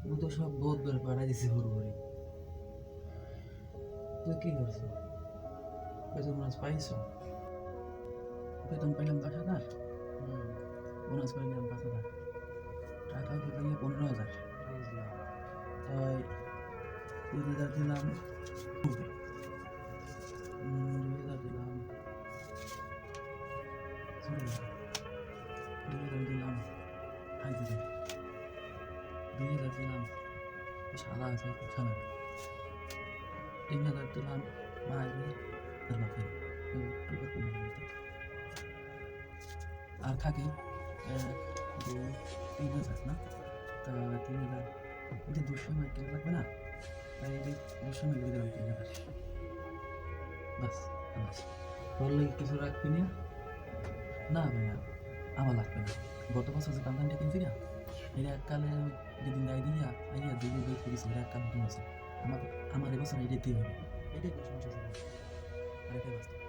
ও তো সব বহুত বের পাঠাই দিছে হুড়ুহুড়ি। তুই কি করছো? বেতন বোনাস পাইছো? বেতন পাইলাম 10,000, হুম, বোনাস পাইলাম 5,000, টাকা দিলাম 15,000। বুঝলাম। তাই 3,000 দিলাম পূর্বে, 2,000 দিলাম ছোটবেলা, 2,000 দিলাম হাইব্রিডে, 2,000 দিলাম শালা আছে শালা, 3,000 দিলাম মায়ের আর বাপের, আর থাকে 2-3,000 না? তা 3,000 ওই যে 200 মাইক কেনা লাগবে না? তাই এই যে 200 মাইক দিয়ে দিলাম 3,000, বাস বাস। তোর লাগে কিছু রাখবি না? না ভাইয়া, আমার লাগবে না। গত বছর যে কামরানটা কিনছি না, এটা এককালে যেদিন গাই দিয়া আইয়া দুই বই করেছি, এটা এককাল নতুন আছে। আমার আমার এবছর এটাই হবে, এটাই কোনো সমস্যা ছিল না, আর এটাই বাস্তব।